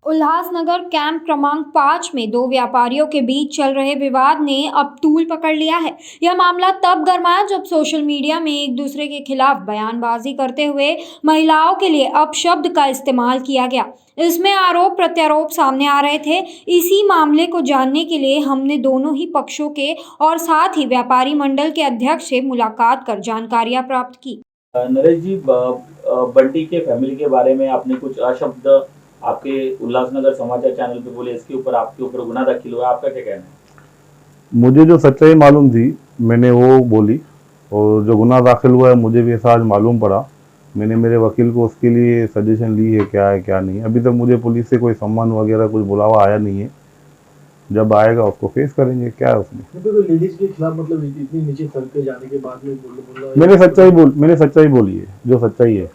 Ulhasnagar camp क्रमांक 5 में दो व्यापारियों के बीच चल रहे विवाद ने अब तूल पकड़ लिया है। यह मामला तब गर्माया जब सोशल मीडिया में एक दूसरे के खिलाफ बयानबाजी करते हुए महिलाओं के लिए अपशब्द का इस्तेमाल किया गया। इसमें आरोप प्रत्यारोप सामने आ रहे थे। इसी मामले को जानने के लिए हमने दोनों ही पक्षों के और साथ ही व्यापारी मंडल के अध्यक्ष से मुलाकात कर जानकारियां प्राप्त की। नरेश जी, बंटी के फैमिली के बारे में आपने कुछ अशब्द आपके उल्लासनगर समाचार चैनल पे बोले, इसके ऊपर आपके ऊपर गुनाह दाखिल हुआ, आपका क्या कहना है? मुझे जो सच्चाई मालूम थी मैंने वो बोली, और जो गुनाह दाखिल हुआ है मुझे भी ऐसा आज मालूम पड़ा। मैंने मेरे वकील को उसके लिए सजेशन ली है क्या नहीं। अभी तक मुझे पुलिस से कोई सम्मान वगैरह कुछ बुलावा आया नहीं है। जब आएगा उसको फेस करेंगे। क्या है उसमें तो लेडीज के खिलाफ मतलब इतनी नीचे तल के जाने के बाद में बोला मैंने सच्चाई बोली है, जो सच्चाई है।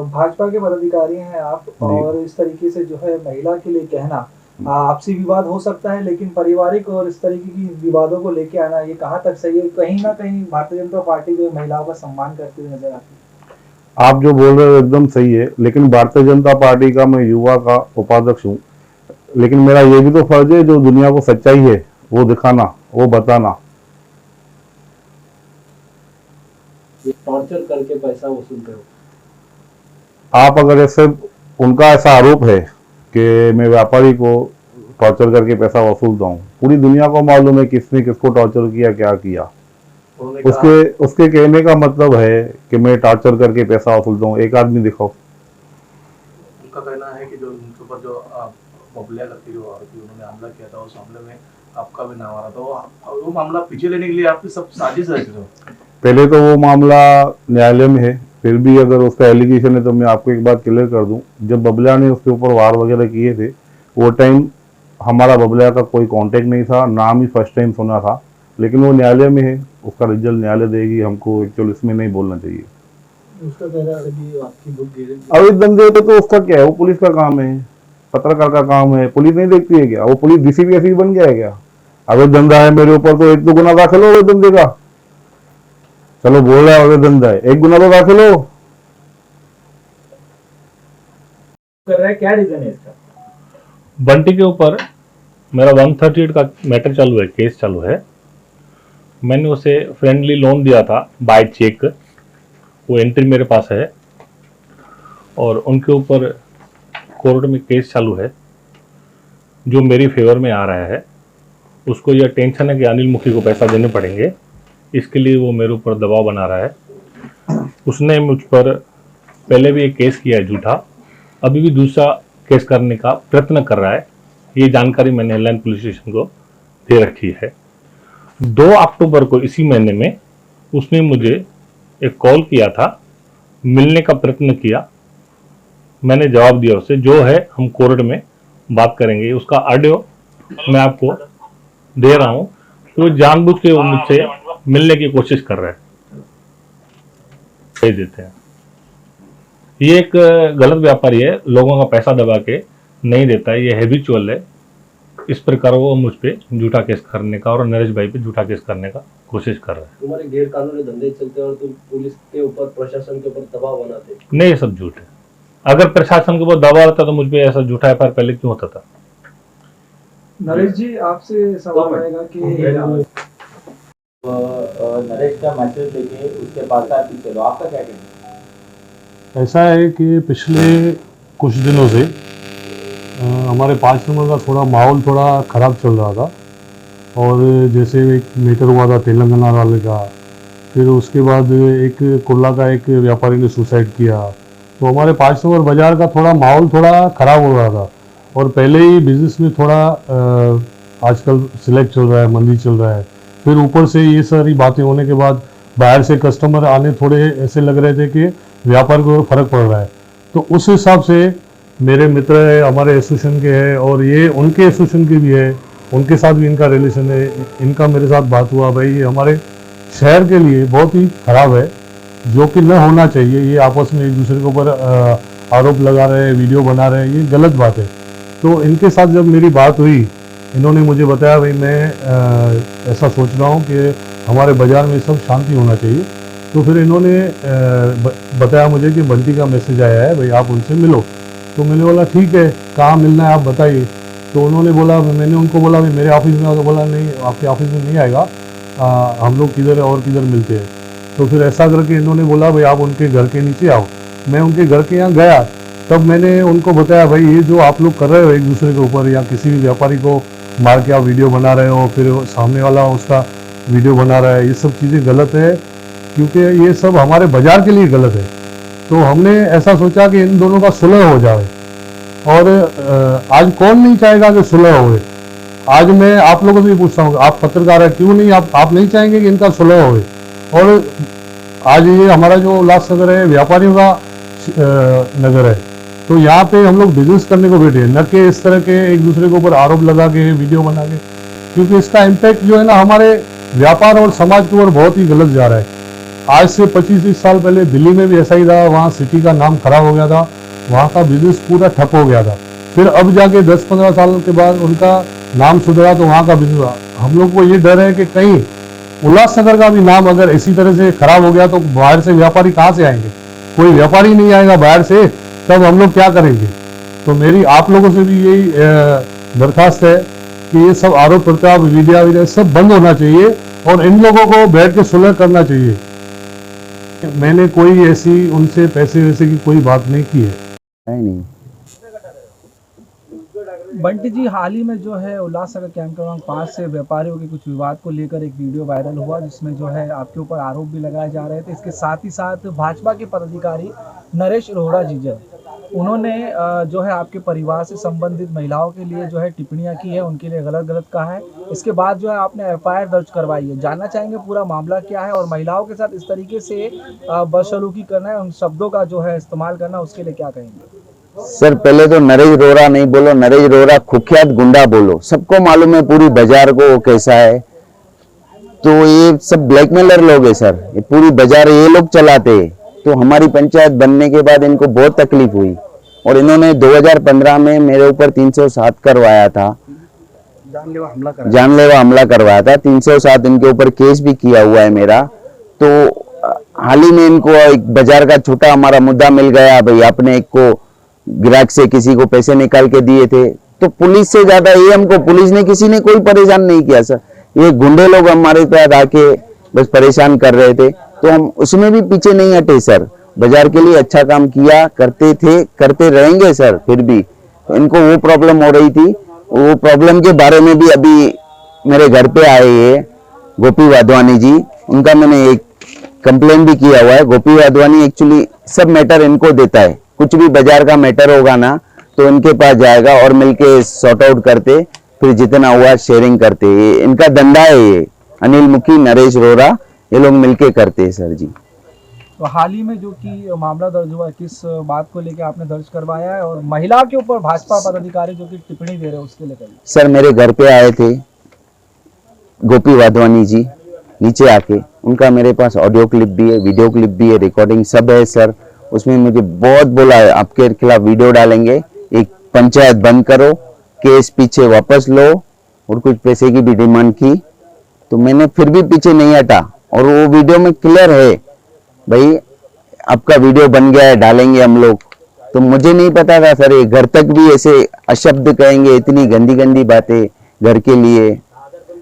भाजपा के पदाधिकारी हैं आप, और इस तरीके से जो है महिला के लिए कहना आपसी विवाद हो सकता है, लेकिन पारिवारिक और इस तरीके की विवादों को लेके आना ये कहाँ तक सही है? कहीं ना कहीं भारतीय जनता पार्टी जो महिलाओं का सम्मान करती हुई नजर आती है। आप जो बोल रहे हो एकदम सही है, लेकिन भारतीय जनता पार्टी का मैं युवा का उपाध्यक्ष हूँ, लेकिन मेरा ये भी तो फर्ज है जो दुनिया को सच्चाई है वो दिखाना, वो बताना। ये टॉर्चर करके पैसा वसूलते हो आप? अगर ऐसे उनका ऐसा आरोप है कि मैं व्यापारी को टॉर्चर करके पैसा वसूलता हूँ, पूरी दुनिया को मालूम है किसने किसको टॉर्चर किया, क्या किया। उसके कहने का मतलब है कि मैं टॉर्चर करके पैसा वसूलता हूँ। एक आदमी दिखाओ। उनका कहना है कि जो उनके ऊपर जो बबलिया करती जो आरोपी उन्होंने हमला किया था, उस हमले में आपका भी नाम आ रहा था। वो मामला पीछे लेने के लिए आपकी सब साजिश रची थी। पहले तो वो मामला न्यायालय में है, फिर भी अगर उसका एलिगेशन है तो मैं आपको एक बात क्लियर कर दूं। जब बबलिया ने उसके ऊपर वार वगैरह किए थे, वो टाइम हमारा बबलिया का कोई कांटेक्ट नहीं था, नाम ही फर्स्ट टाइम सुना था। लेकिन वो न्यायालय में है, उसका रिजल्ट न्यायालय देगी। हमको एक्चुअली इसमें नहीं बोलना चाहिए। उसका कहना है कि आपकी बुक गिरी। अभी दंगे तो उसका क्या है? वो पुलिस का काम है, पत्रकार का काम है। पुलिस नहीं देखती है क्या? वो पुलिस डीसीपी ऐसी बन गया है क्या? अगर धंधा है मेरे ऊपर तो एक तो गुना दाखिल हो धंधे का। चलो बोल रहा है अगर धंधा है, एक गुना तो दाखिल हो। कर रहा है, क्या रीजन है इसका? बंटी के ऊपर मेरा 138 का मैटर चालू है, केस चालू है। मैंने उसे फ्रेंडली लोन दिया था बाय चेक, वो एंट्री मेरे पास है, और उनके ऊपर कोर्ट में केस चालू है जो मेरी फेवर में आ रहा है। उसको यह टेंशन है कि अनिल मुखी को पैसा देने पड़ेंगे, इसके लिए वो मेरे ऊपर दबाव बना रहा है। उसने मुझ पर पहले भी एक केस किया है झूठा, अभी भी दूसरा केस करने का प्रयत्न कर रहा है। ये जानकारी मैंने हेडलाइन पुलिस स्टेशन को दे रखी है। 2 अक्टूबर को इसी महीने में उसने मुझे एक कॉल किया था, मिलने का प्रयत्न किया। मैंने जवाब दिया उसे, जो है हम कोर्ट में बात करेंगे। उसका ऑडियो मैं आपको दे रहा हूं कि वो जानबूझ के वो मुझसे मिलने की कोशिश कर रहे हैं। दे देते हैं। ये एक गलत व्यापारी है, लोगों का पैसा दबा के नहीं देता है, ये हैबिचुअल है। इस प्रकार वो मुझ पे झूठा केस करने का और नरेश भाई पे झूठा केस करने का कोशिश कर रहा है। तुम्हारे गैर कानूनी धंधे चलते और तुम पुलिस के ऊपर, प्रशासन के ऊपर दबाव बनाते। नहीं, ये सब झूठ है। अगर प्रशासन के ऊपर दबाव रहता तो मुझ पे ऐसा झूठा एफआईआर पहले क्यों होता था? नरेश जी, आपसे सवाल आएगा कि नरेश का मैसेज लेके उसके पास आप चलो, आपका क्या कहना है? ऐसा है कि पिछले कुछ दिनों से हमारे 5 नंबर का थोड़ा माहौल थोड़ा ख़राब चल रहा था, और जैसे एक मैटर हुआ था तेलंगाना वाले का, फिर उसके बाद एक कुर्ला का एक व्यापारी ने सुसाइड किया, तो हमारे 5 नंबर बाज़ार का थोड़ा माहौल थोड़ा ख़राब हो रहा था। और पहले ही बिज़नेस में थोड़ा आजकल सिलेक्ट चल रहा है, मंदी चल रहा है, फिर ऊपर से ये सारी बातें होने के बाद बाहर से कस्टमर आने थोड़े ऐसे लग रहे थे कि व्यापार को फ़र्क पड़ रहा है। तो उस हिसाब से मेरे मित्र है, हमारे एसोसिएशन के हैं, और ये उनके एसोसिएशन के भी है, उनके साथ भी इनका रिलेशन है। इनका मेरे साथ बात हुआ, भाई ये हमारे शहर के लिए बहुत ही ख़राब है, जो कि न होना चाहिए। ये आपस में एक दूसरे के ऊपर आरोप लगा रहे हैं, वीडियो बना रहे हैं, ये गलत बात है। तो इनके साथ जब मेरी बात हुई, इन्होंने मुझे बताया भाई मैं ऐसा सोच रहा हूँ कि हमारे बाज़ार में सब शांति होना चाहिए, तो फिर इन्होंने बताया मुझे कि बंटी का मैसेज आया है भाई आप उनसे मिलो। तो मैंने बोला ठीक है, कहाँ मिलना है आप बताइए। तो उन्होंने बोला, मैंने उनको बोला भाई मेरे ऑफिस में आओ। तो बोला नहीं, आपके ऑफिस में नहीं आएगा, हम लोग किधर और किधर मिलते हैं। तो फिर ऐसा करके इन्होंने बोला भाई आप उनके घर के नीचे आओ। मैं उनके घर के यहाँ गया, तब मैंने उनको बताया भाई ये जो आप लोग कर रहे हो एक दूसरे के ऊपर, या किसी भी व्यापारी को मार के आप वीडियो बना रहे हो, फिर सामने वाला उसका वीडियो बना रहा है, ये सब चीज़ें गलत है, क्योंकि ये सब हमारे बाजार के लिए गलत है। तो हमने ऐसा सोचा कि इन दोनों का सुलह हो जाए। और आज कौन नहीं चाहेगा कि सुलह होए। आज मैं आप लोगों से भी पूछता हूँ, आप पत्रकार है, क्यों नहीं आप नहीं चाहेंगे कि इनका सुलह होए। और आज ये हमारा जो उल्लासनगर है व्यापारियों का नगर है, तो यहाँ पे हम लोग बिजनेस करने को बैठे हैं, न कि इस तरह के एक दूसरे के ऊपर आरोप लगा के वीडियो बना के, क्योंकि इसका इम्पैक्ट जो है ना हमारे व्यापार और समाज के ऊपर बहुत ही गलत जा रहा है। आज से 25-30 साल पहले दिल्ली में भी ऐसा ही था, वहाँ सिटी का नाम खराब हो गया था, वहाँ का बिजनेस पूरा ठप हो गया था। फिर अब जाके 10-15 साल के बाद उनका नाम सुधरा तो वहाँ का बिजनेस, हम लोग को ये डर है कि कहीं उल्लासनगर का भी नाम अगर इसी तरह से खराब हो गया तो बाहर से व्यापारी कहाँ से आएंगे। कोई व्यापारी नहीं आएगा बाहर से, तब हम लोग क्या करेंगे। तो मेरी आप लोगों से भी यही दरखास्त है कि ये सब आरोप प्रत्यारोप वीडियो सब बंद होना चाहिए और इन लोगों को बैठ के सुलह करना चाहिए। मैंने कोई ऐसी उनसे पैसे वैसे की कोई बात नहीं की है। नहीं। बंटी जी, हाल ही में जो है उल्लासनगर कैंप क्रमांक 5 से व्यापारियों के कुछ विवाद को लेकर एक वीडियो वायरल हुआ, जिसमें जो है आपके ऊपर आरोप भी लगाए जा रहे थे। इसके साथ ही साथ भाजपा के पदाधिकारी नरेश अरोड़ा जी उन्होंने जो है आपके परिवार से संबंधित महिलाओं के लिए जो है टिप्पणियां की है, उनके लिए गलत गलत कहा है। इसके बाद जो है आपने FIR दर्ज करवाई है। जानना चाहेंगे पूरा मामला क्या है और महिलाओं के साथ इस तरीके से बदसलूकी करना है, उन शब्दों का जो है इस्तेमाल करना, उसके लिए क्या कहेंगे? सर पहले तो नरेश रोरा नहीं बोलो, नरेश रोरा कुख्यात गुंडा बोलो। सबको मालूम है पूरी बाजार को वो कैसा है। तो ये सब ब्लैकमेलर लोग है सर, ये पूरी बाजार ये लोग चलाते हैं। तो हमारी पंचायत बनने के बाद इनको बहुत तकलीफ हुई और इन्होंने 2015 में मेरे ऊपर 307 करवाया था, जानलेवा हमला करवाया था। 307 इनके ऊपर केस भी किया हुआ है मेरा। तो हाल ही में इनको एक बाजार का छोटा हमारा मुद्दा मिल गया, भाई आपने एक को ग्राहक से किसी को पैसे निकाल के दिए थे। तो पुलिस से ज्यादा ये हमको, पुलिस ने किसी ने कोई परेशान नहीं किया सर, ये गुंडे लोग हमारे पास आके बस परेशान कर रहे थे। तो हम उसमें भी पीछे नहीं हटे सर, बाजार के लिए अच्छा काम किया, करते थे, करते रहेंगे सर। फिर भी इनको वो प्रॉब्लम हो रही थी, वो प्रॉब्लम के बारे में भी अभी मेरे घर पे आए हैं गोपी वाधवानी जी, उनका मैंने एक कंप्लेन भी किया हुआ है। गोपी वाधवानी एक्चुअली सब मैटर इनको देता है, कुछ भी बाजार का मैटर होगा ना तो इनके पास जाएगा और मिलके सॉर्ट आउट करते, फिर जितना हुआ शेयरिंग करते। ये इनका धंधा है, ये अनिल मुखी, नरेश रोरा, ये लोग मिलके करते हैं सर जी। तो हाल ही में जो कि मामला दर्ज हुआ है, किस बात को लेकर आपने दर्ज करवाया है और महिला के ऊपर भाजपा पदाधिकारी जो कि टिप्पणी दे रहे हैं उसके लेकर? सर मेरे घर पे आए थे गोपी वाधवानी जी, नीचे आके उनका मेरे पास ऑडियो क्लिप भी है, वीडियो क्लिप भी है, रिकॉर्डिंग सब है सर। उसमें मुझे बहुत बोला है आपके खिलाफ वीडियो डालेंगे, एक पंचायत बंद करो, केस पीछे वापस लो, और कुछ पैसे की भी डिमांड की। तो मैंने फिर भी पीछे नहीं हटा और वो वीडियो में क्लियर है भाई आपका वीडियो बन गया है, डालेंगे हम लोग। तो मुझे नहीं पता था सर ये घर तक भी ऐसे अशब्द कहेंगे, इतनी गंदी गंदी बातें घर के लिए।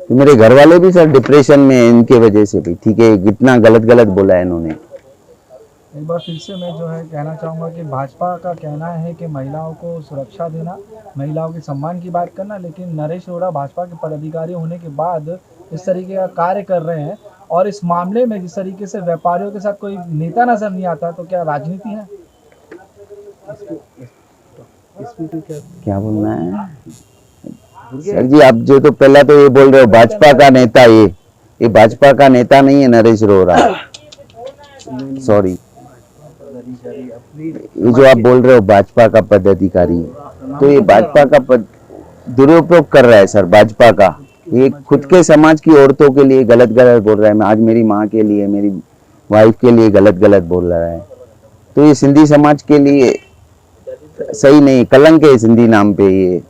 तो मेरे घर वाले भी सर डिप्रेशन में है इनके वजह से भी। ठीक है, कितना गलत गलत बोला है इन्होंने। एक बार फिर से मैं जो है कहना चाहूँगा कि भाजपा का कहना है कि महिलाओं को सुरक्षा देना, महिलाओं के सम्मान की बात करना, लेकिन नरेश अरोड़ा भाजपा के पदाधिकारी होने के बाद इस तरीके का कार्य कर रहे हैं। और इस मामले में जिस तरीके से व्यापारियों के साथ कोई नेता नजर नहीं आता, तो क्या राजनीति है? क्या बोलना है सर जी? आप जो तो पहला तो ये बोल रहे हो भाजपा का नेता, ये भाजपा का नेता नहीं है नरेश अरोड़ा, सॉरी। ये जो आप बोल रहे हो भाजपा का पदाधिकारी, तो ये भाजपा का दुरुपयोग कर रहा है सर भाजपा का। ये खुद के समाज की औरतों के लिए गलत गलत बोल रहा है। आज मेरी माँ के लिए, मेरी वाइफ के लिए गलत गलत बोल रहा है। तो ये सिंधी समाज के लिए सही नहीं, कलंक है सिंधी नाम पे ये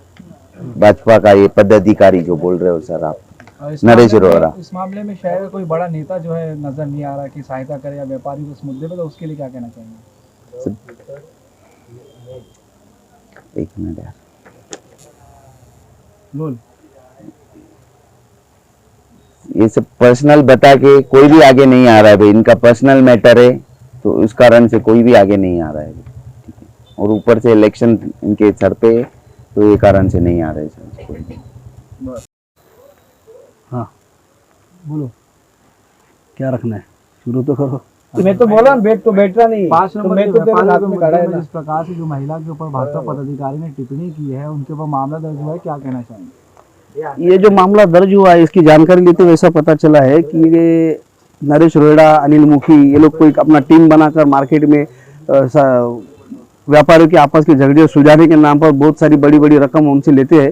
भाजपा का ये पदाधिकारी जो बोल रहे हो सर आप। और नरेश अरोड़ा। इस मामले में शहर का कोई बड़ा नेता जो है नजर नहीं आ रहा कि सहायता करे या व्यापारी को इस मुद्दे पे, तो उसके लिए क्या कहना चाहेंगे? एक मिनट यार, बोल। ये सब पर्सनल बता के कोई भी आगे नहीं आ रहा है भाई, इनका पर्सनल मैटर है, तो उस कारण से कोई भी आगे नहीं आ रहा है, ठीक है। और ऊपर से इलेक्शन इनके सर पे है, तो ये कारण से नहीं आ रहा है सर कोई भी। हाँ बोलो, क्या रखना है, शुरू तो करो। मैं तो बोला बैठ रहा नहीं, 5 तो नंबर मैं के तो तेरे व्यापारी साथ के में मुद्दे खड़ा है में ना। जिस प्रकार से जो महिला के ऊपर भाजपा पदाधिकारी ने टिप्पणी की है, उनके ऊपर मामला दर्ज हुआ है, क्या कहना चाहेंगे? ये जो मामला दर्ज हुआ है, इसकी जानकारी लेते हुए ऐसा पता चला है कि ये नरेश रोहिड़ा, अनिल मुखी, ये लोग कोई अपना टीम बनाकर मार्केट में व्यापारियों के आपस के झगड़े सुलझाने के नाम पर बहुत सारी बड़ी बड़ी रकम उनसे लेते हैं,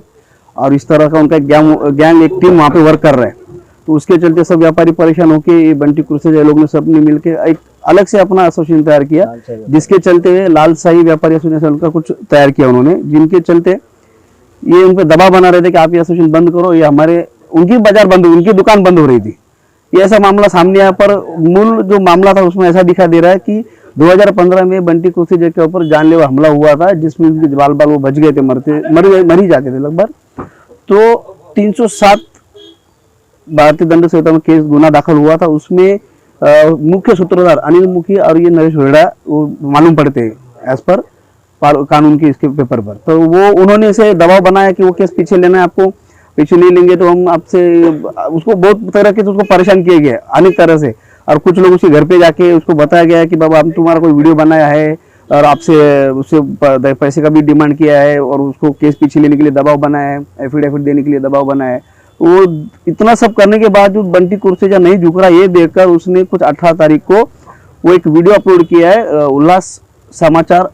और इस तरह का उनका गैंग एक टीम वहाँ पे वर्क कर रहा है। तो उसके चलते सब व्यापारी परेशान होकर ये बंटी क्रूसेज लोग ने सब ने मिलकर एक अलग से अपना एसोसिएशन तैयार किया, जिसके चलते लाल शाही व्यापारी एसोसिएशन का कुछ तैयार किया उन्होंने, जिनके चलते ये उन पर दबाव बना रहे थे कि आप ये एसोसिएशन बंद करो, ये हमारे उनकी बाजार बंद, उनकी दुकान बंद हो रही थी। ये ऐसा मामला सामने आया, पर मूल जो मामला था उसमें ऐसा दिखा दे रहा है कि 2015 में बंटी क्रूसेज के ऊपर जानलेवा हमला हुआ था, जिसमें उनके बाल बाल वो बच गए थे, मर ही जाते थे लगभग। तो 307 भारतीय दंड संहिता में केस गुना दाखिल हुआ था, उसमें मुख्य सूत्रधार अनिल मुखी और ये नरेश रोहिड़ा वो मालूम पड़ते हैं एज पर कानून के इसके पेपर पर। तो वो उन्होंने इसे दबाव बनाया कि वो केस पीछे लेना है, आपको पीछे नहीं लेंगे तो हम आपसे, उसको बहुत तरह के तो उसको परेशान किए गए अनेक तरह से, और कुछ लोग उसके घर पे जाके उसको बताया गया है कि बाबा हम तुम्हारा कोई वीडियो बनाया है और आपसे उससे पैसे का भी डिमांड किया है, और उसको केस पीछे लेने के लिए दबाव बनाया है, एफिडेविट देने के लिए दबाव बनाया है। वो इतना सब करने के बावजूद बंटी क्रूसेजा नहीं झुक रहा, ये देखकर उसने कुछ 18 तारीख को वो एक वीडियो अपलोड किया है उल्लास समाचार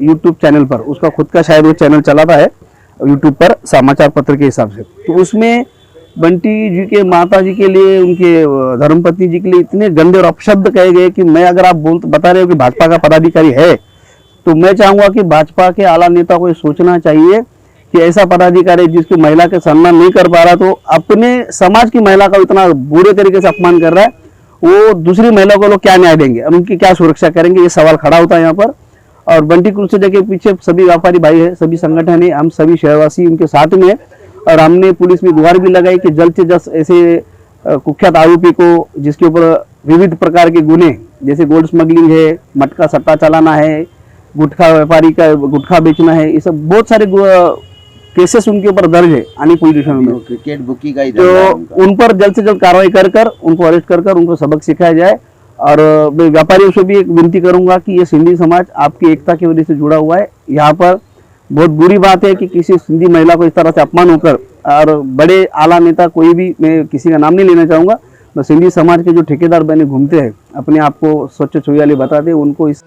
यूट्यूब चैनल पर। उसका खुद का शायद वो चैनल चलाता है यूट्यूब पर समाचार पत्र के हिसाब से। तो उसमें बंटी जी के माता जी के लिए, उनके धर्मपत्नी जी के लिए इतने गंदे और अपशब्द कहे गए कि मैं, अगर आप बता रहे हो कि भाजपा का पदाधिकारी है, तो मैं चाहूंगा कि भाजपा के आला नेता को ये सोचना चाहिए कि ऐसा पदाधिकारी जिसकी महिला के सम्मान नहीं कर पा रहा, तो अपने समाज की महिला का इतना बुरे तरीके से अपमान कर रहा है, वो दूसरी महिला को लोग क्या न्याय देंगे और उनकी क्या सुरक्षा करेंगे, ये सवाल खड़ा होता है यहाँ पर। और बंटी क्रूसेजा के पीछे सभी व्यापारी भाई है, सभी संगठन है, हम सभी शहरवासी उनके साथ में, और हमने पुलिस में गुहार भी लगाई कि जल्द से जल्द ऐसे कुख्यात आरोपी को, जिसके ऊपर विविध प्रकार के गुने जैसे गोल्ड स्मगलिंग है, मटका सट्टा चलाना है, गुटखा व्यापारी का गुटखा बेचना है, ये सब बहुत सारे केसेस उनके ऊपर दर्ज है अनेक पुलिस स्टेशनों में। क्रिकेट बुकी का ही तो उन पर जल्द से जल्द कार्रवाई कर उनको अरेस्ट कर उनको सबक सिखाया जाए। और मैं व्यापारियों से भी एक विनती करूंगा कि ये सिंधी समाज आपकी एकता की वजह से जुड़ा हुआ है। यहाँ पर बहुत बुरी बात है कि किसी सिंधी महिला को इस तरह से अपमान होकर, और बड़े आला नेता कोई भी, मैं किसी का नाम नहीं लेना चाहूँगा, तो सिंधी समाज के जो ठेकेदार बने घूमते हैं, अपने आप को स्वच्छ छवि वाले बताते हैं, उनको इस